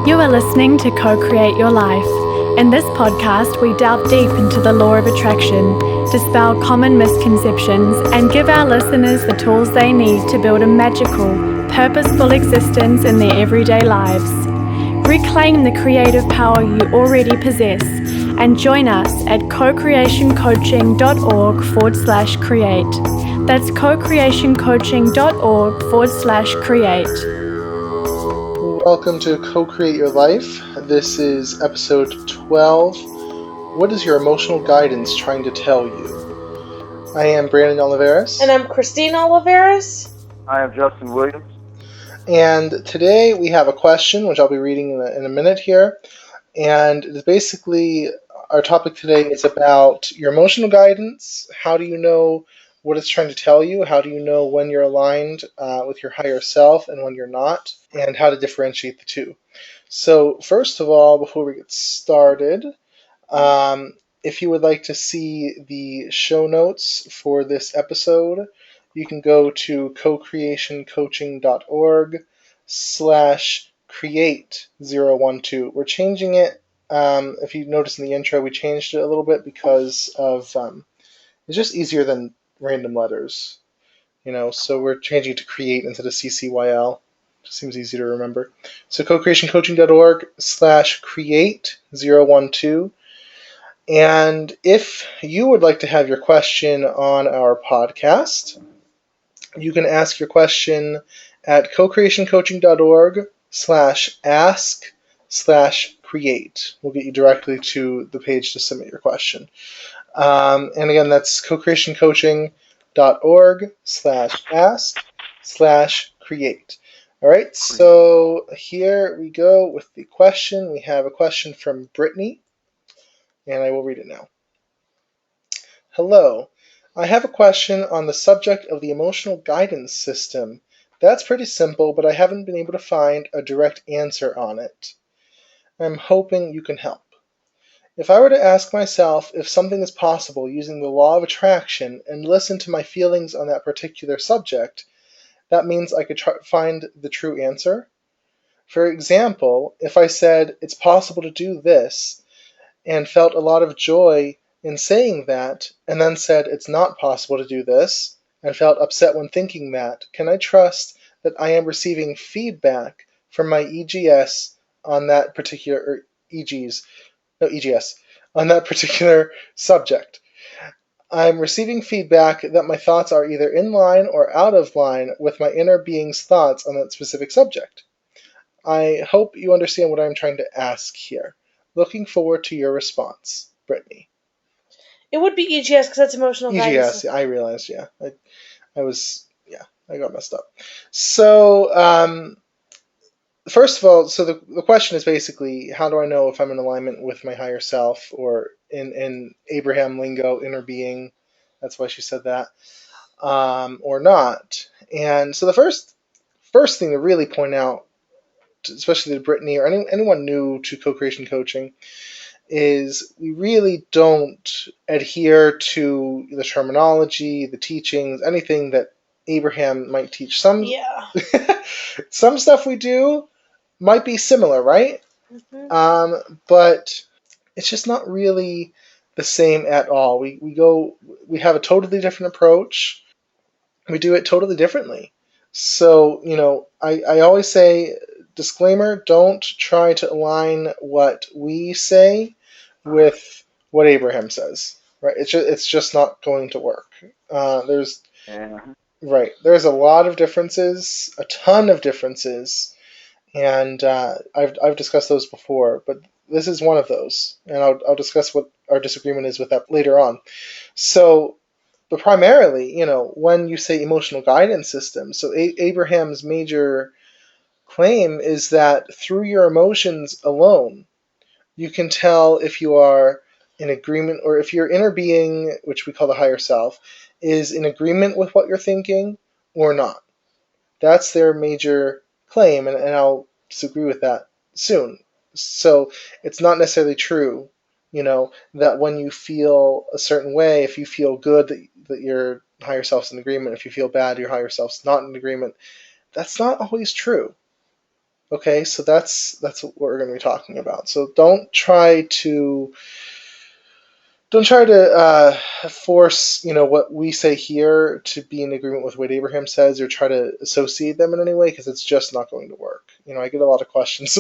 You are listening to Co-Create Your Life. In this podcast, we delve deep into the law of attraction, dispel common misconceptions, and give our listeners the tools they need to build a magical, purposeful existence in their everyday lives. Reclaim the creative power you already possess and join us at cocreationcoaching.org/create. That's cocreationcoaching.org/create. Welcome to Co-Create Your Life. This is episode 12. What is your emotional guidance trying to tell you? I am Brandon Oliveras. And I'm Christine Oliveras. I am Justin Williams. And today we have a question, which I'll be reading in a minute here. And it's basically, our topic today is about your emotional guidance. How do you know what it's trying to tell you? How do you know when you're aligned with your higher self and when you're not? And how to differentiate the two. So first of all, before we get started, if you would like to see the show notes for this episode, you can go to cocreationcoaching.org/create012. We're changing it. If you notice in the intro, we changed it a little bit because of it's just easier than random letters, so we're changing it to create instead of CCYL. Just seems easy to remember. So cocreationcoaching.org/create012. And if you would like to have your question on our podcast, you can ask your question at cocreationcoaching.org/ask/create. We'll get you directly to the page to submit your question. And again, that's cocreationcoaching.org/ask/create. All right, so here we go with the question. We have a question from Brittany, and I will read it now. Hello, I have a question on the subject of the emotional guidance system. That's pretty simple, but I haven't been able to find a direct answer on it. I'm hoping you can help. If I were to ask myself if something is possible using the law of attraction and listen to my feelings on that particular subject, that means I could find the true answer. For example, if I said it's possible to do this and felt a lot of joy in saying that, and then said it's not possible to do this and felt upset when thinking that, can I trust that I am receiving feedback from my EGS on that particular on that particular subject? I'm receiving feedback that my thoughts are either in line or out of line with my inner being's thoughts on that specific subject. I hope you understand what I'm trying to ask here. Looking forward to your response, Brittany. It would be EGS because that's emotional guidance. EGS, I realized, yeah. I got messed up. So, first of all, so the question is basically, how do I know if I'm in alignment with my higher self, or in Abraham lingo, inner being, that's why she said that, or not? And so the first thing to really point out, especially to Brittany or anyone new to co-creation coaching, is we really don't adhere to the terminology, the teachings, anything that Abraham might teach. Some stuff we do might be similar, right? Mm-hmm. But it's just not really the same at all. We have a totally different approach. We do it totally differently. So, I always say, disclaimer, don't try to align what we say with what Abraham says, right? It's just not going to work. There's a lot of differences, a ton of differences, and I've discussed those before, but this is one of those, and I'll discuss what our disagreement is with that later on. So, but primarily, when you say emotional guidance system, so Abraham's major claim is that through your emotions alone, you can tell if you are in agreement, or if your inner being, which we call the higher self, is in agreement with what you're thinking or not. That's their major claim, and I'll disagree with that soon. So it's not necessarily true, that when you feel a certain way, if you feel good, that your higher self's in agreement. If you feel bad, your higher self's not in agreement. That's not always true. Okay, so that's what we're going to be talking about. So don't try to force what we say here to be in agreement with what Abraham says, or try to associate them in any way, because it's just not going to work. I get a lot of questions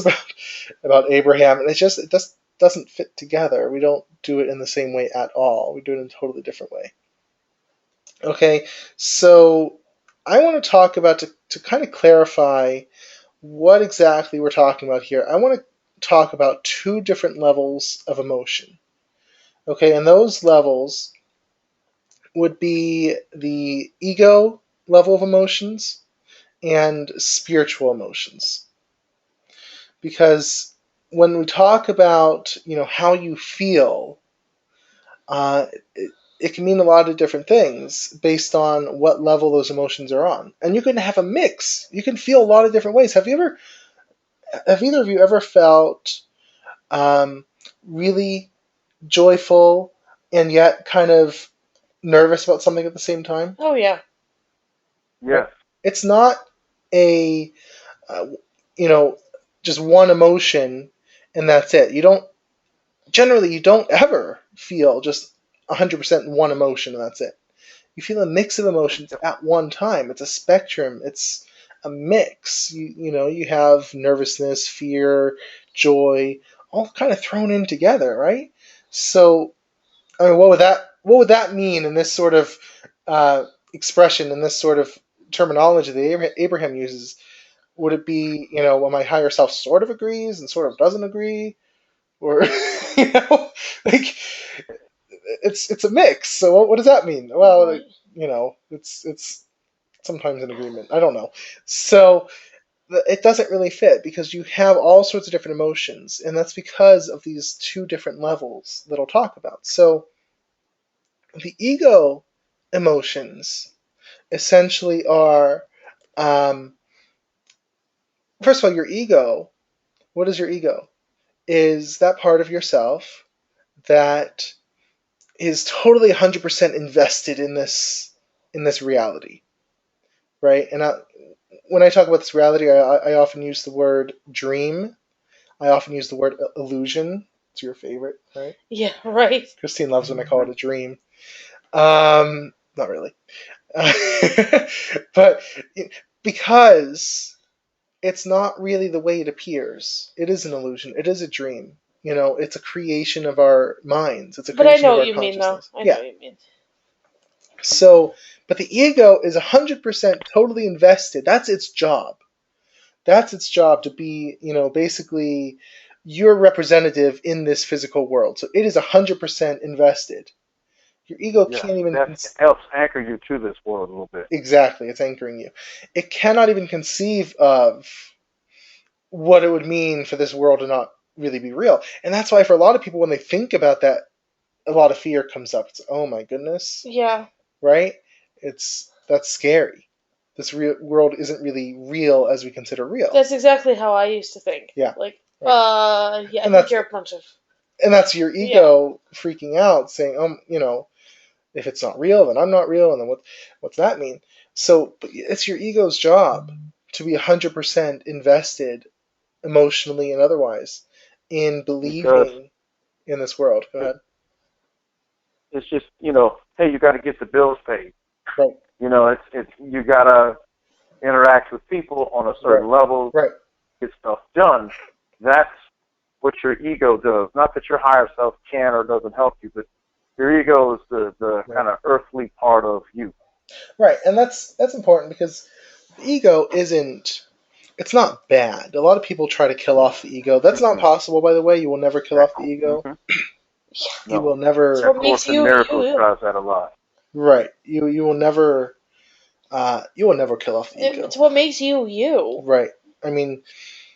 about Abraham, and it just doesn't fit together. We don't do it in the same way at all. We do it in a totally different way. Okay, so I want to talk about, to kind of clarify what exactly we're talking about here. I want to talk about two different levels of emotion. Okay, and those levels would be the ego level of emotions and spiritual emotions. Because when we talk about, how you feel, it can mean a lot of different things based on what level those emotions are on. And you can have a mix. You can feel a lot of different ways. Have either of you ever felt really joyful and yet kind of nervous about something at the same time? Oh, yeah. Yes. It's not a, just one emotion and that's it. You don't ever feel just 100% one emotion and that's it. You feel a mix of emotions at one time. It's a spectrum. It's a mix. You have nervousness, fear, joy, all kind of thrown in together, right? So, I mean, what would that mean in this sort of expression, in this sort of terminology that Abraham uses? Would it be, when my higher self sort of agrees and sort of doesn't agree, or like it's a mix? So what does that mean? Well, it's sometimes an agreement. I don't know. So it doesn't really fit because you have all sorts of different emotions, and that's because of these two different levels that I'll talk about. So the ego emotions essentially are, first of all, your ego. What is your ego? Is that part of yourself that is totally 100% invested in this reality, right? And when I talk about this reality, I often use the word dream. I often use the word illusion. It's your favorite, right? Yeah, right. Christine loves when I call it a dream. Not really. But because it's not really the way it appears. It is an illusion. It is a dream. It's a creation of our minds. It's a But I creation know of what our you mean, though. consciousness. I know what you mean. So, but the ego is 100% totally invested. That's its job. That's its job, to be, basically your representative in this physical world. So it is 100% invested. Your ego can't even... That helps anchor you to this world a little bit. Exactly, it's anchoring you. It cannot even conceive of what it would mean for this world to not really be real. And that's why for a lot of people, when they think about that, a lot of fear comes up. It's, oh my goodness. Yeah. Right? That's scary. This world isn't really real as we consider real. That's exactly how I used to think. Yeah. Like, right. I think you're a bunch of... And that's your ego freaking out, saying, if it's not real, then I'm not real, and then what's that mean? So it's your ego's job to be 100% invested, emotionally and otherwise, in believing in this world. Go ahead. It's just, hey, you got to get the bills paid. Right. It's you got to interact with people on a certain level. Right. Get stuff done. That's what your ego does. Not that your higher self can or doesn't help you, but your ego is the kind of earthly part of you. Right, and that's important because the ego it's not bad. A lot of people try to kill off the ego. That's not possible, by the way. You will never kill off the ego. You will never... It's what makes you tries that a lot. Right. You will never kill off the ego. It's what makes you you. Right. I mean,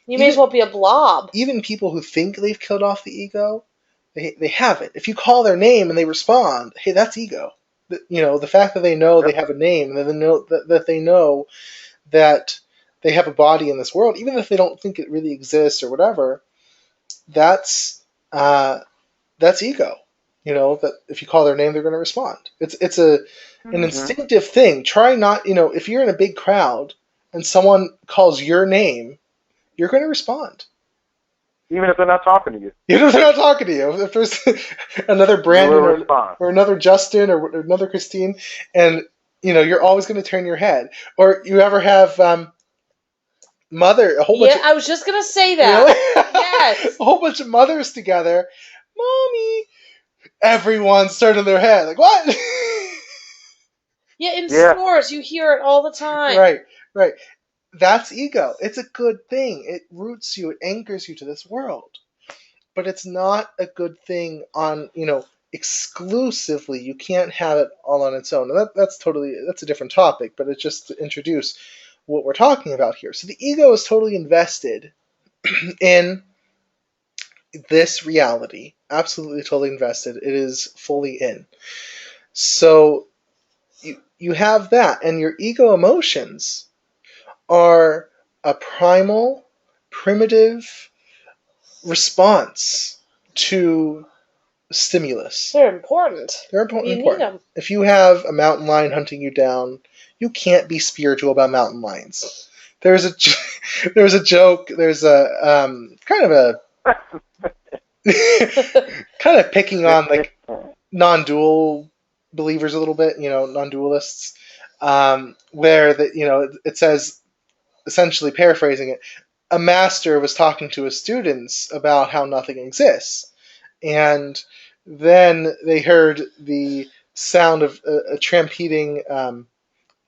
you may as well be a blob. Even people who think they've killed off the ego, they haven't. If you call their name and they respond, hey, that's ego. The fact that they know they have a name, and that they know that they have a body in this world, even if they don't think it really exists or whatever, that's ego. That if you call their name, they're going to respond. It's an instinctive thing. Try not, if you're in a big crowd and someone calls your name, you're going to respond. Even if they're not talking to you. Even if they're not talking to you. If there's another Brandon or another Justin or another Christine, and you're always going to turn your head. Or you ever have mother, a whole bunch of... I was just going to say that. Really? Yes. A whole bunch of mothers together. Mommy. Everyone's turning their head. Like, what? Yeah, in stores, you hear it all the time. Right. That's ego. It's a good thing. It roots you. It anchors you to this world. But it's not a good thing on, exclusively. You can't have it all on its own. And that's a different topic, but it's just to introduce what we're talking about here. So the ego is totally invested in this reality. Absolutely totally invested. It is fully in. So you have that, and your ego emotions are a primal, primitive response to stimulus. They're important. They're important. You need them. If you have a mountain lion hunting you down, you can't be spiritual about mountain lions. There's a joke. There's a kind of a kind of picking on like non-dual believers a little bit, non-dualists, where it says, essentially paraphrasing it, a master was talking to his students about how nothing exists, and then they heard the sound of a trampeding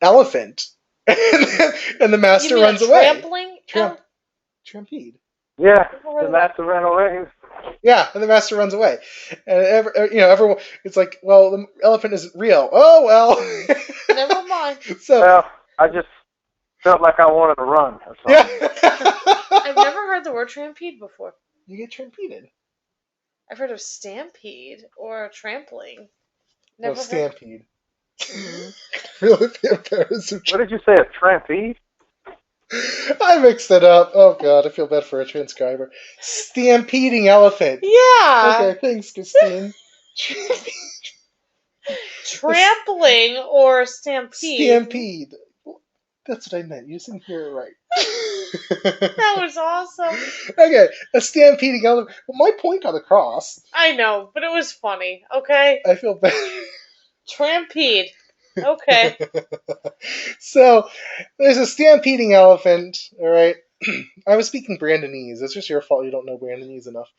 elephant, and the master runs away. Trampede. Yeah, the master ran away. Yeah, and the master runs away, and everyone. It's like, well, the elephant isn't real. Oh well. Never mind. Well, I just felt like I wanted to run or something. Yeah. I've never heard the word trampede before. You get trampeded. I've heard of stampede or trampling. Never stampede. Really embarrassing. What did you say? A trampede? I mixed it up. Oh god, I feel bad for a transcriber. Stampeding elephant. Yeah. Okay, thanks, Christine. Trampling or stampede. Stampede. That's what I meant. You just didn't hear it right. That was awesome. Okay, a stampeding elephant. Well, my point got across. I know, but it was funny. Okay. I feel bad. Trampede. Okay. So, there's a stampeding elephant, alright? I was speaking Brandonese. It's just your fault you don't know Brandonese enough.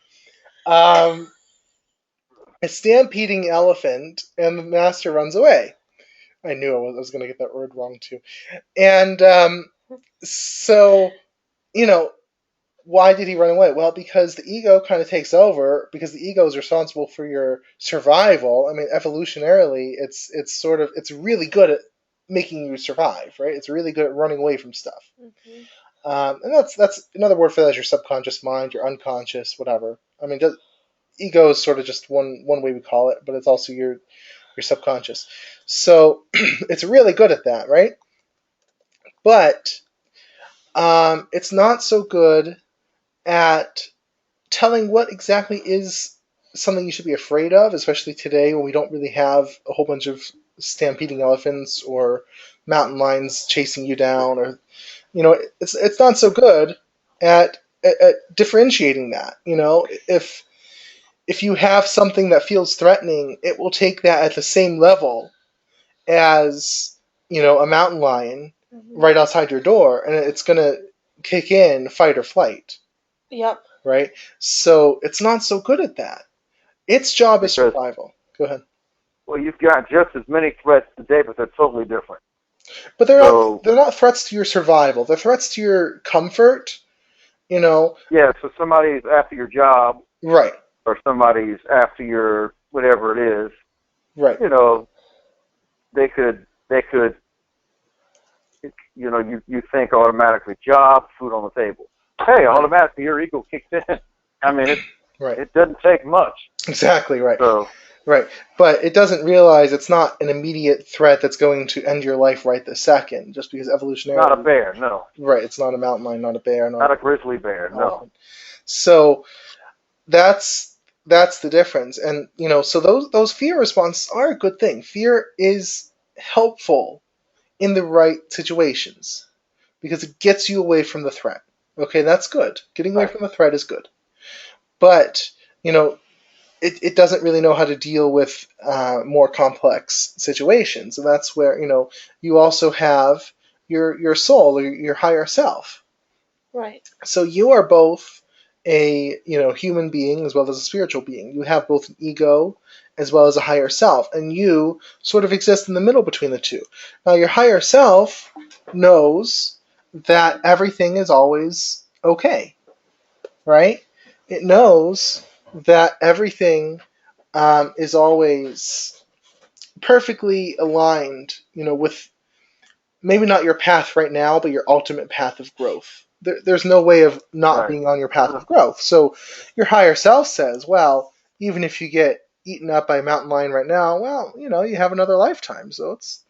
A stampeding elephant, and the master runs away. I knew I was going to get that word wrong, too. And, so, why did he run away? Well, because the ego kind of takes over, because the ego is responsible for your survival. I mean, evolutionarily, it's really good at making you survive, right? It's really good at running away from stuff. Mm-hmm. And that's another word for that is your subconscious mind, your unconscious, whatever. I mean, ego is sort of just one way we call it, but it's also your subconscious. So it's really good at that, right? But it's not so good at telling what exactly is something you should be afraid of, especially today when we don't really have a whole bunch of stampeding elephants or mountain lions chasing you down, or it's not so good at differentiating that. If you have something that feels threatening, it will take that at the same level as a mountain lion right outside your door, and it's gonna kick in fight or flight. Yep. Right? So it's not so good at that. Its job is survival. Go ahead. Well, you've got just as many threats today, but they're totally different. But they're not threats to your survival. They're threats to your comfort, Yeah, so somebody's after your job. Right. Or somebody's after your whatever it is. Right. They could you think automatically job, food on the table. Hey, automatically your ego kicks in. I mean, it doesn't take much. Exactly right. So, right, but it doesn't realize it's not an immediate threat that's going to end your life right this second, just because evolutionarily. Not a bear, no. Right, it's not a mountain lion, not a bear, not a grizzly bear, no. So that's the difference, and so those fear responses are a good thing. Fear is helpful in the right situations because it gets you away from the threat. Okay, that's good. Getting away from a threat is good. But, it doesn't really know how to deal with more complex situations. And that's where, you also have your soul or your higher self. Right. So you are both a human being as well as a spiritual being. You have both an ego as well as a higher self, and you sort of exist in the middle between the two. Now your higher self knows that everything is always okay, right? It knows that everything is always perfectly aligned, with maybe not your path right now, but your ultimate path of growth. There's no way of not being on your path of growth. So your higher self says, well, even if you get eaten up by a mountain lion right now, well, you have another lifetime. So it's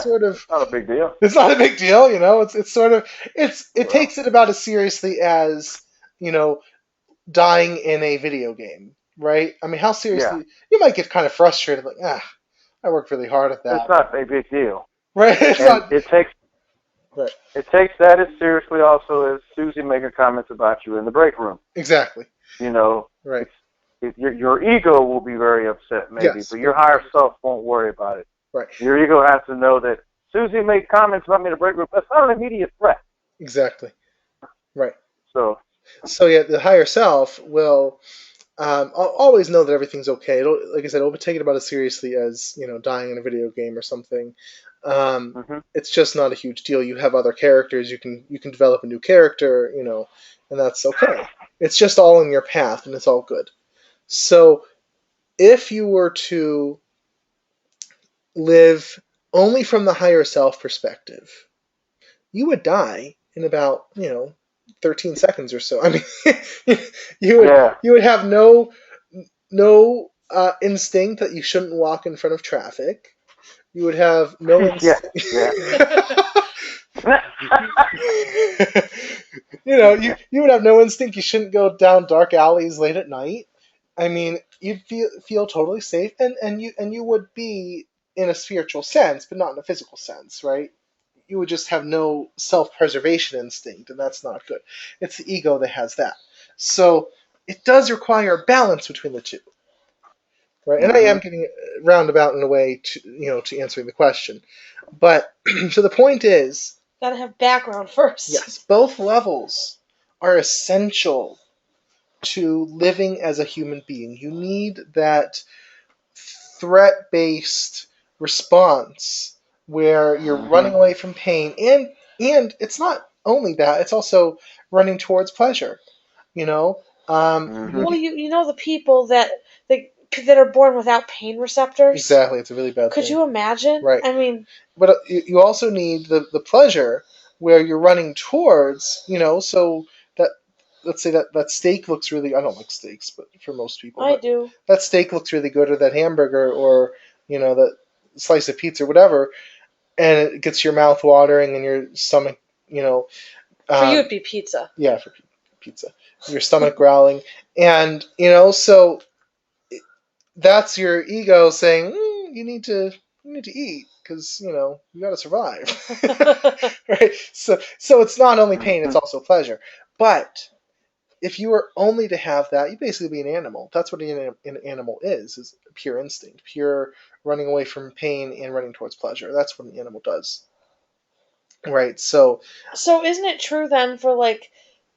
sort of not a big deal. It's not a big deal, It's sort of it takes it about as seriously as dying in a video game, right? I mean, how seriously you might get kind of frustrated, like I worked really hard at that. It's not a big deal. Right. It takes that as seriously also as Susie making comments about you in the break room. Exactly. Right. Your ego will be very upset, maybe, yes, but your higher self won't worry about it. Right. Your ego has to know that Susie made comments about me in the break room. That's not an immediate threat. Exactly. Right. So yeah, the higher self will always know that everything's okay. Like I said, it'll take it about as seriously as dying in a video game or something. It's just not a huge deal. You have other characters. You can develop a new character, and that's okay. It's just all in your path, and it's all good. So, if you were to live only from the higher self perspective, you would die in about 13 seconds or so. I mean, you would have no instinct that you shouldn't walk in front of traffic. You would have no instinct. You would have no instinct. You shouldn't go down dark alleys late at night. I mean, you'd feel totally safe, and you would be in a spiritual sense, but not in a physical sense, right? You would just have no self-preservation instinct, and that's not good. It's the ego that has that. So it does require balance between the two. Right, and I am getting roundabout in a way to answering the question, but so the point is, gotta have background first. Yes, both levels are essential to living as a human being. You need that threat-based response where you're running away from pain, and it's not only that; it's also running towards pleasure. Well, the people that are born without pain receptors. Exactly, it's a really bad thing. Could you imagine? Right. I mean, but you also need the pleasure where you're running towards, so that, let's say that steak looks really, I don't like steaks, but for most people. I do. That steak looks really good, or that hamburger, or, that slice of pizza, or whatever, and it gets your mouth watering and your stomach, for you it'd be pizza. Yeah, for pizza. Your stomach growling. And, so that's your ego saying, you need to eat because you got to survive. Right? So it's not only pain, it's also pleasure. But if you were only to have that, you basically be an animal. That's what an animal is pure instinct, pure running away from pain and running towards pleasure. That's what an animal does. Right? So isn't it true then for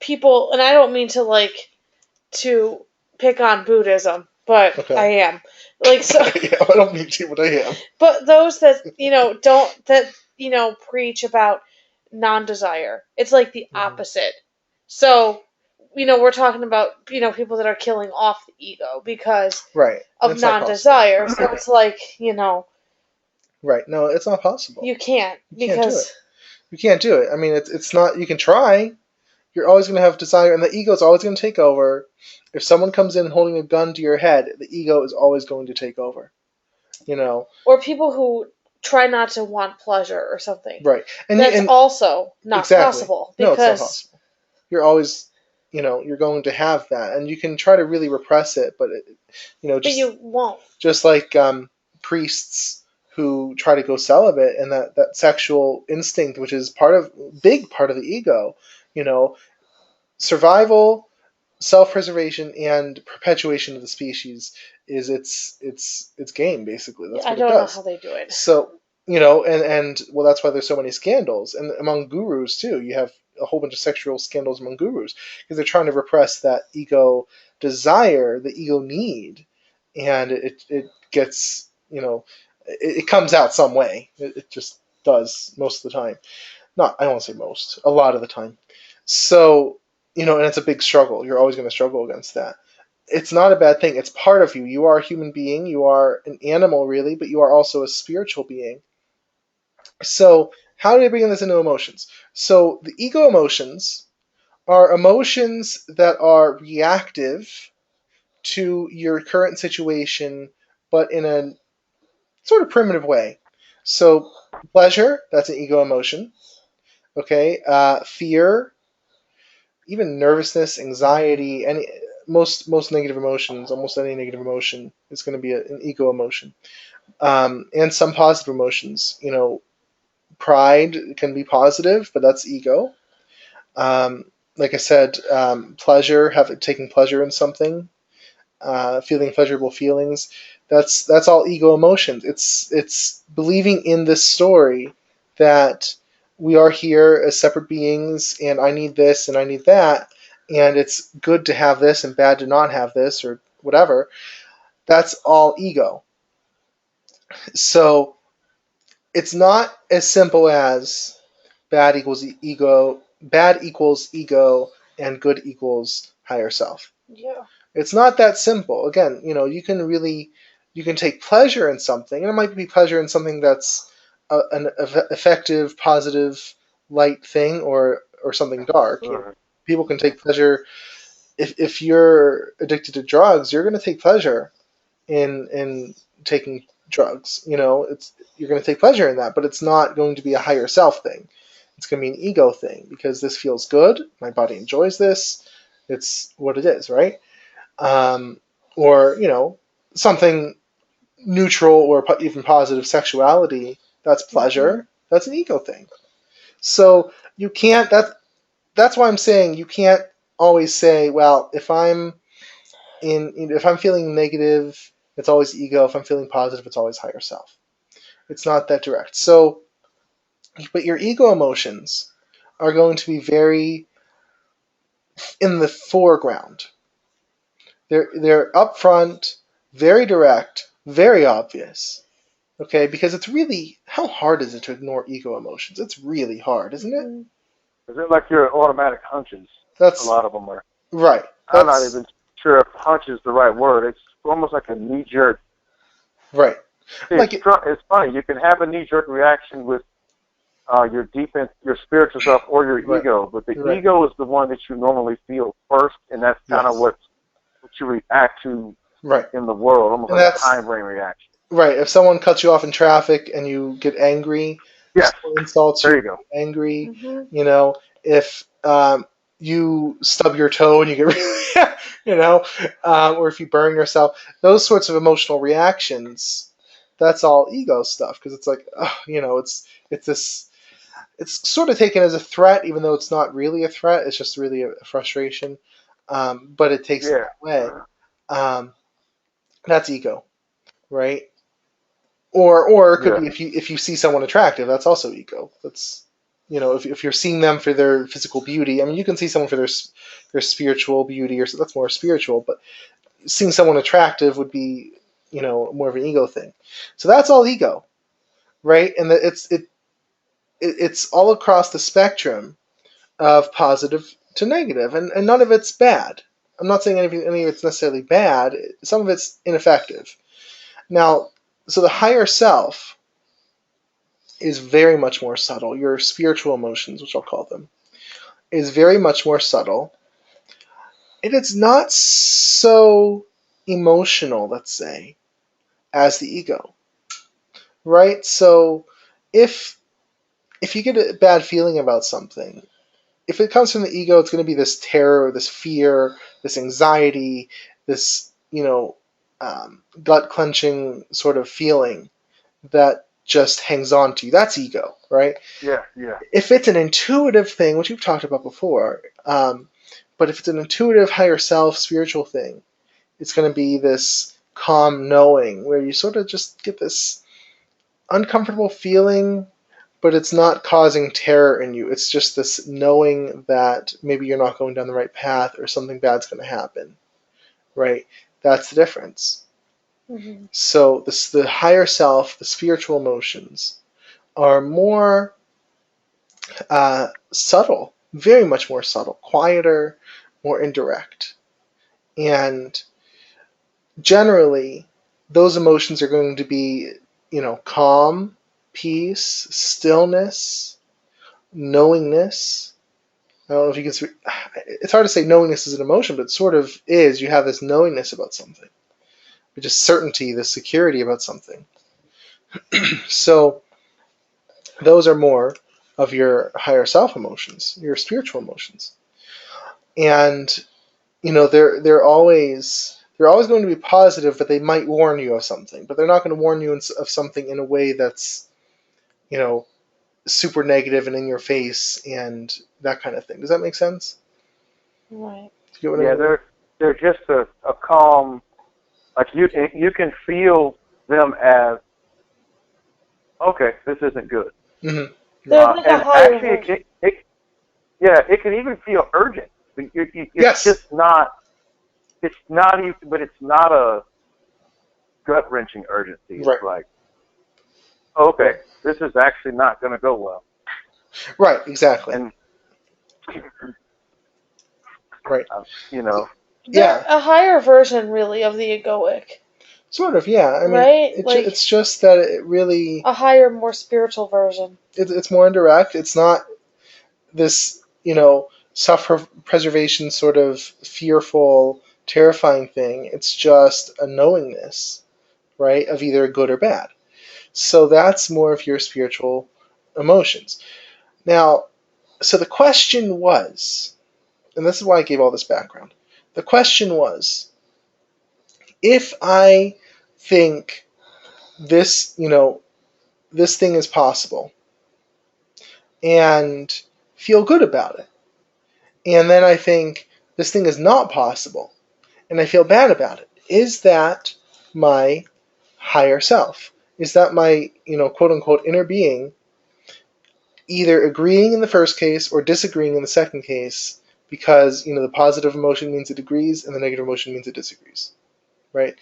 people, and I don't mean to pick on Buddhism, but okay. I am. Yeah, I don't mean to, but I am. But those that, preach about non-desire, it's like the opposite. So, we're talking about, people that are killing off the ego because of non-desire. So it's Right. No, it's not possible. You can't. Because you can't do it. I mean, it's not, you can try. You're always going to have desire, and the ego is always going to take over. If someone comes in holding a gun to your head, the ego is always going to take over. Or people who try not to want pleasure or something. Right. That's also not possible. Because no, it's not possible. You're always, you're going to have that, and you can try to really repress it, but but you won't. Just like priests who try to go celibate, and that sexual instinct, which is big part of the ego, Survival, self-preservation, and perpetuation of the species is its game, basically. That's what it does. I don't know how they do it. So, and well, that's why there's so many scandals. And among gurus, too, you have a whole bunch of sexual scandals among gurus because they're trying to repress that ego desire, the ego need, and it gets, it comes out some way. It just does most of the time. I don't want to say most, a lot of the time. So, and it's a big struggle. You're always going to struggle against that. It's not a bad thing. It's part of you. You are a human being. You are an animal, really, but you are also a spiritual being. So how do I bring this into emotions? So the ego emotions are emotions that are reactive to your current situation, but in a sort of primitive way. So pleasure, that's an ego emotion. Okay, fear, even nervousness, anxiety, most negative emotions, almost any negative emotion is going to be an ego emotion. And some positive emotions. Pride can be positive, but that's ego. Like I said, pleasure, taking pleasure in something, feeling pleasurable feelings. That's all ego emotions. It's believing in this story that we are here as separate beings, and I need this and I need that, and it's good to have this and bad to not have this, or whatever. That's all ego. So it's not as simple as bad equals ego, and good equals higher self. Yeah. It's not that simple. Again, you can take pleasure in something, and it might be pleasure in something that's an effective, positive, light thing, or something dark. People can take pleasure. If you're addicted to drugs, you're going to take pleasure in taking drugs. You're going to take pleasure in that, but it's not going to be a higher self thing. It's going to be an ego thing because this feels good. My body enjoys this. It's what it is, right? Or something neutral or even positive sexuality. That's pleasure. Mm-hmm. That's an ego thing. So you can't. That's why I'm saying you can't always say, well, if I'm feeling negative, it's always ego. If I'm feeling positive, it's always higher self. It's not that direct. So, but your ego emotions are going to be very in the foreground. They're upfront, very direct, very obvious. Okay, because it's really, how hard is it to ignore ego emotions? It's really hard, isn't it? Is it like your automatic hunches? A lot of them are. Right. I'm not even sure if hunch is the right word. It's almost like a knee-jerk. Right. It's funny. You can have a knee-jerk reaction with your spiritual self or your ego, but the ego is the one that you normally feel first, and that's kind of what you react to in the world, almost like a time brain reaction. Right. If someone cuts you off in traffic and you get angry, someone insults you, there you go. Angry. Mm-hmm. If you stub your toe and you get really, or if you burn yourself, those sorts of emotional reactions, that's all ego stuff, because it's like, it's this, it's sort of taken as a threat, even though it's not really a threat. It's just really a frustration, but it takes it that way. That's ego, right? Or it could be if you see someone attractive, that's also ego. That's if you're seeing them for their physical beauty. I mean, you can see someone for their spiritual beauty, or so that's more spiritual. But seeing someone attractive would be more of an ego thing. So that's all ego, right? And it's all across the spectrum of positive to negative, and none of it's bad. I'm not saying any of it's necessarily bad. Some of it's ineffective. Now, so the higher self is very much more subtle. Your spiritual emotions, which I'll call them, is very much more subtle. And it's not so emotional, let's say, as the ego. Right? So if you get a bad feeling about something, if it comes from the ego, it's going to be this terror, this fear, this anxiety, this, gut-clenching sort of feeling that just hangs on to you. That's ego, right? Yeah. If it's an intuitive thing, which we've talked about before, but if it's an intuitive higher self spiritual thing, it's going to be this calm knowing where you sort of just get this uncomfortable feeling, but it's not causing terror in you. It's just this knowing that maybe you're not going down the right path or something bad's going to happen, right? That's the difference. Mm-hmm. So the higher self, the spiritual emotions, are more subtle, very much more subtle, quieter, more indirect. And generally, those emotions are going to be, calm, peace, stillness, knowingness. I don't know if you can. It's hard to say knowingness is an emotion, but it sort of is. You have this knowingness about something, which is certainty, the security about something. So those are more of your higher self emotions, your spiritual emotions, and they're always going to be positive, but they might warn you of something, but they're not going to warn you of something in a way that's super negative and in your face and that kind of thing. Does that make sense? Right. Yeah, I mean? they're just a calm, like you can feel them as, okay, this isn't good. Mm-hmm. They're like a higher version. It can even feel urgent. It's just not. It's not even, but it's not a gut-wrenching urgency. It's like, okay, this is actually not going to go well. Right. Exactly. And right. They're a higher version, really, of the egoic. Sort of, yeah. I mean, right? It's just that it really a higher, more spiritual version. It's more indirect. It's not this, self-preservation sort of fearful, terrifying thing. It's just a knowingness, right, of either good or bad. So that's more of your spiritual emotions. Now, so the question was, and this is why I gave all this background. The question was, if I think this, this thing is possible and feel good about it, and then I think this thing is not possible and I feel bad about it, is that my higher self? Is that my, quote unquote inner being either agreeing in the first case or disagreeing in the second case because, the positive emotion means it agrees and the negative emotion means it disagrees, right?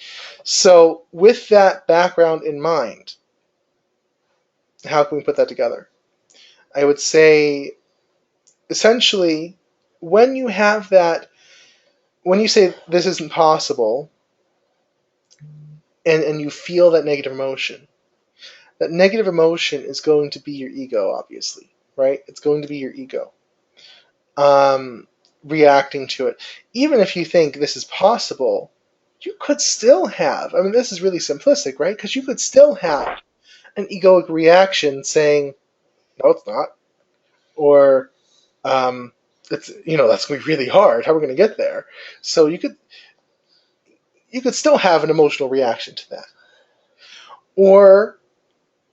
So with that background in mind, how can we put that together? I would say, essentially, when you have that, when you say this isn't possible, and you feel that negative emotion is going to be your ego, obviously, right? It's going to be your ego reacting to it. Even if you think this is possible, you could still have, this is really simplistic, right? Because you could still have an egoic reaction saying, no, it's not. Or, it's, that's going to be really hard. How are we going to get there? So you could still have an emotional reaction to that. Or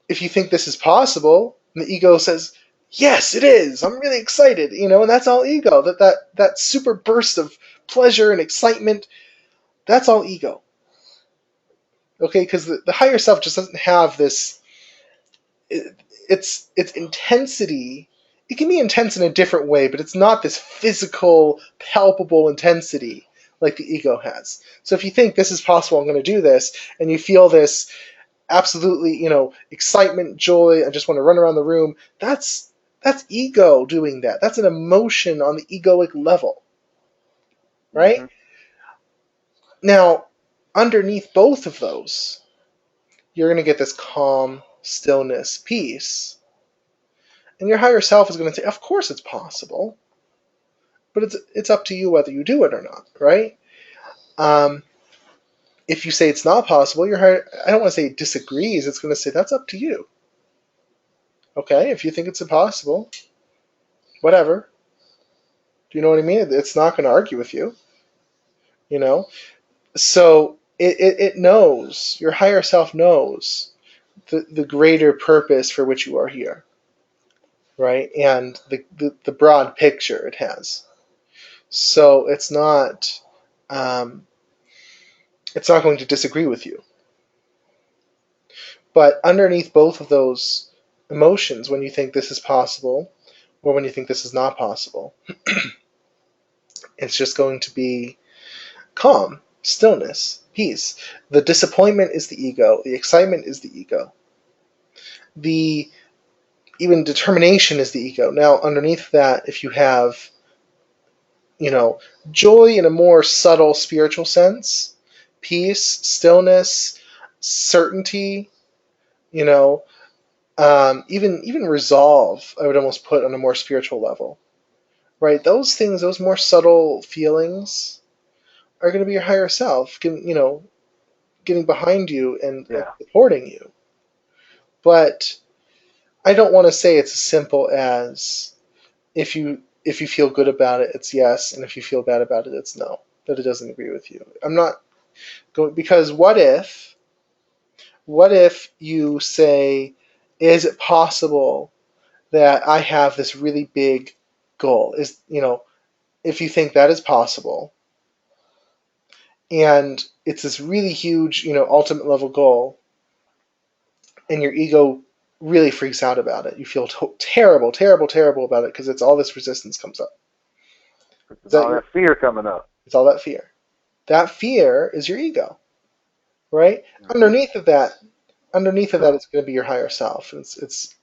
if you think this is possible, and the ego says, yes, it is, I'm really excited, and that's all ego. That super burst of pleasure and excitement, that's all ego. Okay, because the higher self just doesn't have this, its intensity. It can be intense in a different way, but it's not this physical, palpable intensity like the ego has. So if you think this is possible, I'm going to do this, and you feel this absolutely, excitement, joy, I just want to run around the room, that's ego doing that. That's an emotion on the egoic level, right? Mm-hmm. Now, underneath both of those, you're going to get this calm, stillness, peace. And your higher self is going to say, of course it's possible, but it's up to you whether you do it or not, right? If you say it's not possible, your higher, I don't want to say it disagrees, it's going to say that's up to you. Okay, if you think it's impossible, whatever. Do you know what I mean? It's not going to argue with you. So it knows, your higher self knows the greater purpose for which you are here, right? And the broad picture it has. So it's not going to disagree with you. But underneath both of those emotions, when you think this is possible or when you think this is not possible, it's just going to be calm, stillness, peace. The disappointment is the ego. The excitement is the ego. The even determination is the ego. Now, underneath that, if you have, joy in a more subtle spiritual sense, peace, stillness, certainty, even resolve, I would almost put on a more spiritual level, right? Those things, those more subtle feelings, are going to be your higher self, getting behind you and supporting you. But I don't want to say it's as simple as if you feel good about it, it's yes, and if you feel bad about it, it's no. That it doesn't agree with you. I'm not going, because what if you say, is it possible that I have this really big goal? If you think that is possible, and it's this really huge, ultimate level goal, and your ego really freaks out about it. You feel terrible about it because it's all this resistance comes up. It's all that fear coming up. It's all that fear. That fear is your ego, right? Mm-hmm. Underneath of that, it's going to be your higher self. It's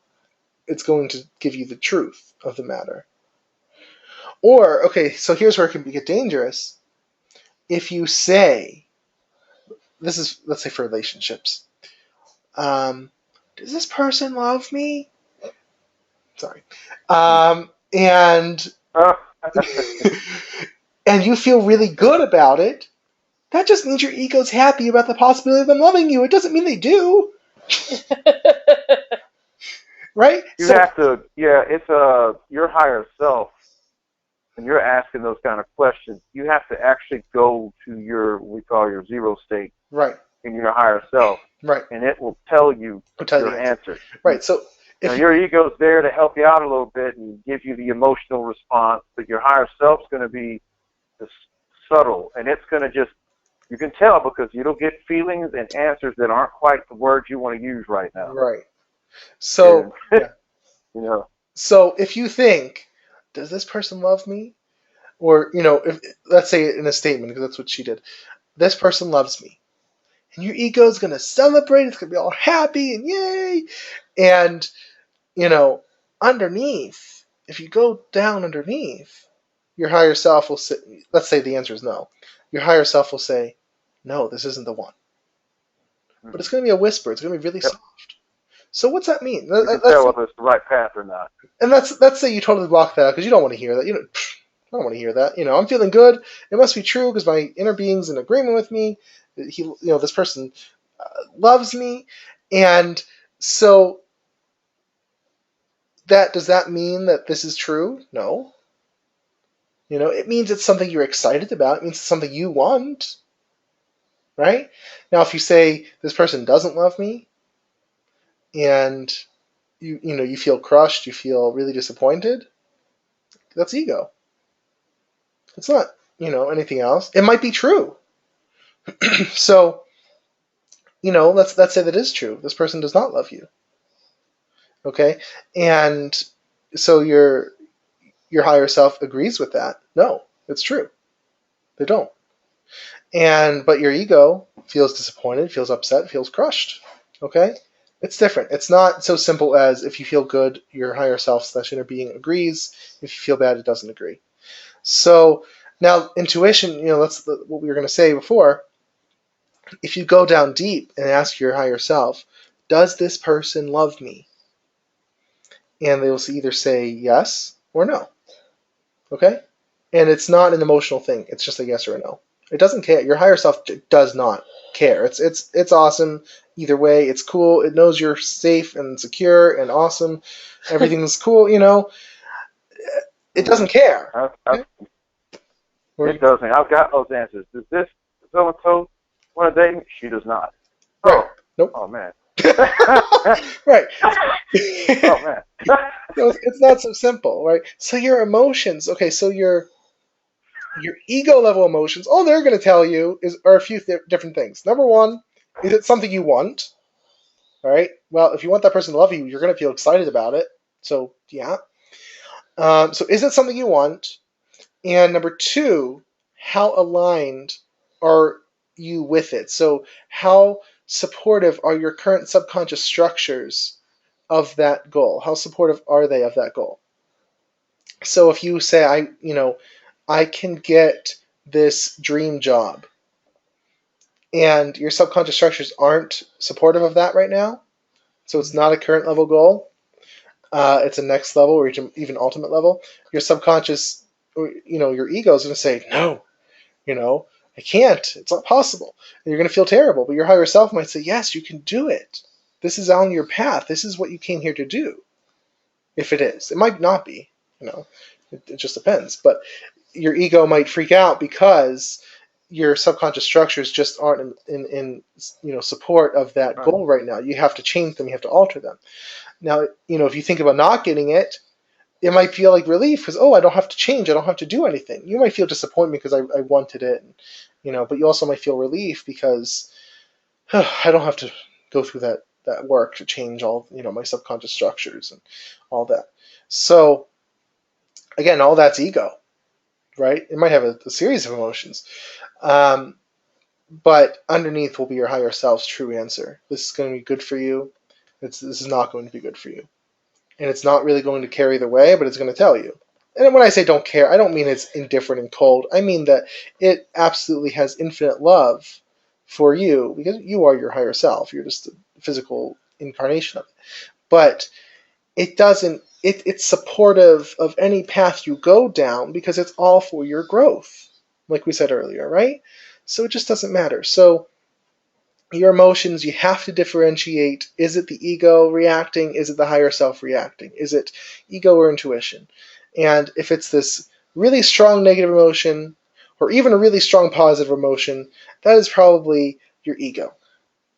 going to give you the truth of the matter. Or, okay, so here's where it can get dangerous. If you say, this is, let's say for relationships, does this person love me? Sorry. And you feel really good about it, that just means your ego's happy about the possibility of them loving you. It doesn't mean they do. Right? You have to, it's your higher self. When you're asking those kind of questions, you have to actually go to what we call your zero state. Right. In your higher self. Right. And it will tell you your answer. Right. So your ego's there to help you out a little bit and give you the emotional response, but your higher self's going to be subtle, and it's going to you can tell because you'll get feelings and answers that aren't quite the words you want to use right now. Right. So, So if you think, does this person love me? Or, if let's say in a statement, because that's what she did, this person loves me. And your ego is going to celebrate. It's going to be all happy and yay. And, underneath, if you go down underneath, your higher self will say, let's say the answer is no. Your higher self will say, no, this isn't the one. Mm-hmm. But it's going to be a whisper. It's going to be really soft. So what's that mean? You can tell whether it's the right path or not. And let's say you totally block that out because you don't want to hear that. I don't want to hear that. I'm feeling good. It must be true because my inner being's in agreement with me. This person loves me, and so does that mean that this is true? No. It means it's something you're excited about. It means it's something you want, right? Now, if you say this person doesn't love me, and you feel crushed, you feel really disappointed, that's ego. It's not anything else. It might be true. So, let's say that is true. This person does not love you. Okay? And so your higher self agrees with that. No, it's true. They don't. But your ego feels disappointed, feels upset, feels crushed. Okay? It's different. It's not so simple as if you feel good, your higher self / inner being agrees. If you feel bad, it doesn't agree. So now intuition, that's what we were going to say before. If you go down deep and ask your higher self, does this person love me? And they will either say yes or no. Okay? And it's not an emotional thing. It's just a yes or a no. It doesn't care. Your higher self does not care. It's awesome. Either way, it's cool. It knows you're safe and secure and awesome. Everything's cool, It doesn't care. It doesn't. I've got those answers. Does this so-and-so want to date me? She does not. Right. Nope. Oh, man. Right. Oh man. So it's not so simple, right? So your emotions, okay, so your ego level emotions, all they're going to tell you are a few different things. Number one, is it something you want? All right. Well, if you want that person to love you, you're going to feel excited about it. So yeah. So is it something you want? And number two, how aligned are you with it? So how supportive are your current subconscious structures of that goal? How supportive are they of that goal? So if you say, I can get this dream job, and your subconscious structures aren't supportive of that right now, so it's not a current level goal, it's a next level or even ultimate level, your subconscious, your ego is going to say, no, I can't, it's not possible. And you're going to feel terrible, but your higher self might say, yes, you can do it. This is on your path. This is what you came here to do. If it is. It might not be, it just depends. But your ego might freak out because your subconscious structures just aren't in support of that goal right now. You have to change them. You have to alter them. Now, if you think about not getting it, it might feel like relief because, I don't have to change. I don't have to do anything. You might feel disappointment because I wanted it, but you also might feel relief because I don't have to go through that work to change all, my subconscious structures and all that. So, again, all that's ego, right? It might have a series of emotions. But underneath will be your higher self's true answer. This is going to be good for you. This is not going to be good for you. And it's not really going to carry the way, but it's going to tell you. And when I say don't care, I don't mean it's indifferent and cold. I mean that it absolutely has infinite love for you because you are your higher self. You're just a physical incarnation of it. But it doesn't. It's supportive of any path you go down because it's all for your growth, like we said earlier, right? So it just doesn't matter. So your emotions, you have to differentiate. Is it the ego reacting? Is it the higher self reacting? Is it ego or intuition? And if it's this really strong negative emotion or even a really strong positive emotion, that is probably your ego.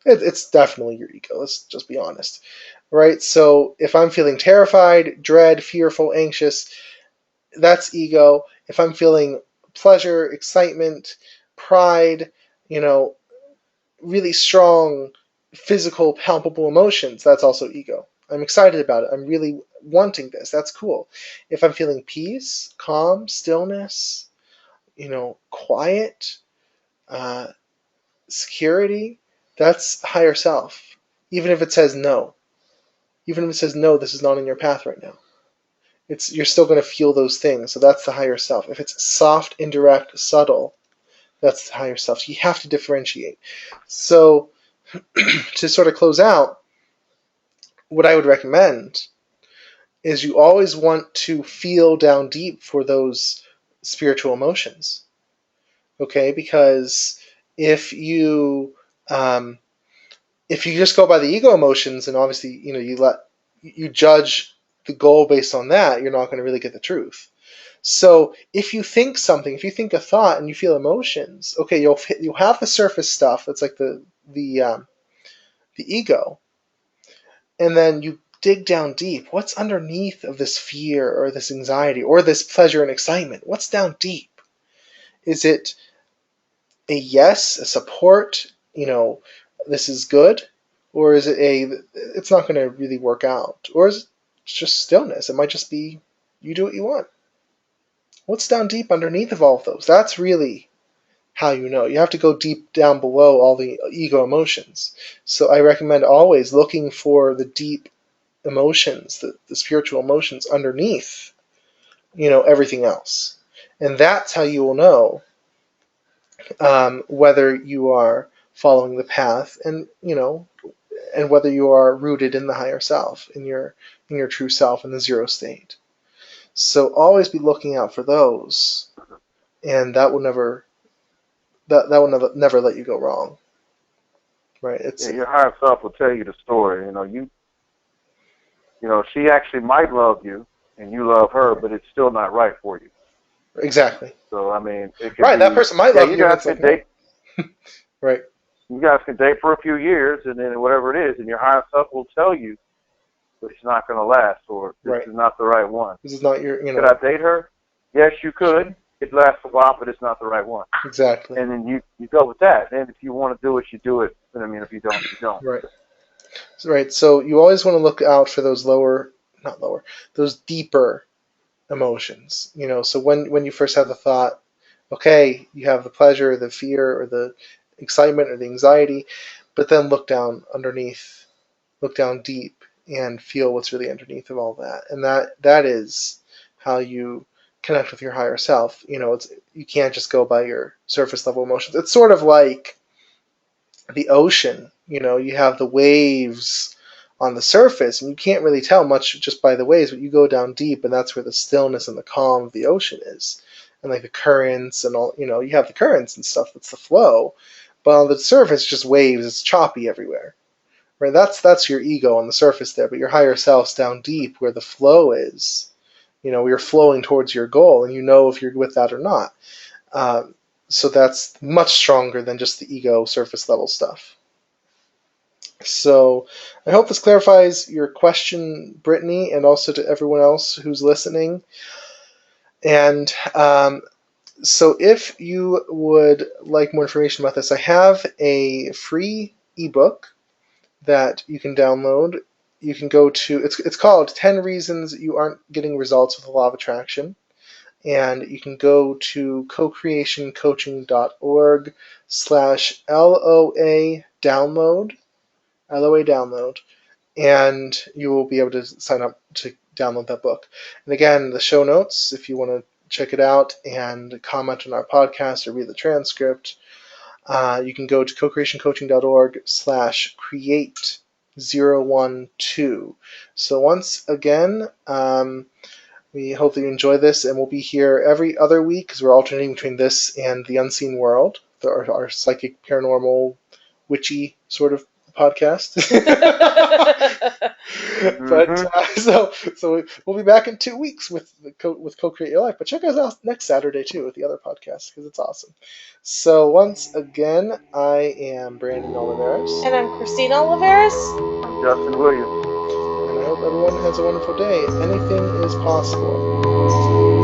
It's definitely your ego. Let's just be honest. Right? So if I'm feeling terrified, dread, fearful, anxious, that's ego. If I'm feeling pleasure, excitement, pride, really strong physical, palpable emotions, that's also ego. I'm excited about it. I'm really wanting this. That's cool. If I'm feeling peace, calm, stillness, quiet, security, that's higher self. Even if it says no. Even if it says no, this is not in your path right now. You're still going to feel those things. So that's the higher self. If it's soft, indirect, subtle, that's the higher self. So you have to differentiate. So to sort of close out, what I would recommend is you always want to feel down deep for those spiritual emotions. Okay, because if you just go by the ego emotions and obviously you judge the goal based on that, you're not going to really get the truth. So if you think something, if you think a thought and you feel emotions, okay, you'll have the surface stuff that's like the ego, and then you dig down deep. What's underneath of this fear or this anxiety or this pleasure and excitement? What's down deep? Is it a yes, a support, this is good? Or is it it's not going to really work out? Or is it just stillness? It might just be you do what you want. What's down deep underneath of all of those? That's really how you know. You have to go deep down below all the ego emotions. So I recommend always looking for the deep emotions, the spiritual emotions underneath, everything else. And that's how you will know whether you are following the path and whether you are rooted in the higher self, in your true self, in the zero state. So always be looking out for those, and that will never let you go wrong. Right? Your higher self will tell you the story. She actually might love you and you love her, but it's still not right for you. Exactly. So it could right. That person might love you. Right. You guys can date for a few years, and then whatever it is, and your higher self will tell you that it's not going to last, or this is not the right one. This is not your, Could I date her? Yes, you could. It lasts a while, but it's not the right one. Exactly. And then you go with that. And if you want to do it, you do it. And I mean, if you don't, you don't. Right. Right. So you always want to look out for those those deeper emotions. So when you first have the thought, okay, you have the pleasure, the fear, or the excitement, or the anxiety, but then look down underneath, look down deep, and feel what's really underneath of all that. And that is how you connect with your higher self. You can't just go by your surface level emotions. It's sort of like the ocean. You have the waves on the surface, and you can't really tell much just by the waves, but you go down deep, and that's where the stillness and the calm of the ocean is. And like the currents and all, you have the currents and stuff, that's the flow, but on the surface, just waves, it's choppy everywhere. Right? That's your ego on the surface there, but your higher self's down deep where the flow is. You're flowing towards your goal, and if you're with that or not. So that's much stronger than just the ego surface level stuff. So I hope this clarifies your question, Brittany, and also to everyone else who's listening. And so if you would like more information about this, I have a free ebook that you can download. You can go to, it's called 10 Reasons You Aren't Getting Results with the Law of Attraction. And you can go to cocreationcoaching.org/LOA download, and you will be able to sign up to download that book. And again, the show notes, if you want to check it out and comment on our podcast or read the transcript, you can go to cocreationcoaching.org/create012. So once again, we hope that you enjoy this, and we'll be here every other week because we're alternating between this and The Unseen World, our psychic, paranormal, witchy sort of podcast. But so we'll be back in 2 weeks with Co-Create Your Life. But check us out next Saturday too with the other podcast because it's awesome. So once again, I am Brandon Oliveris, and I'm Christina Oliveris. I'm Justin Williams. And I hope everyone has a wonderful day. Anything is possible.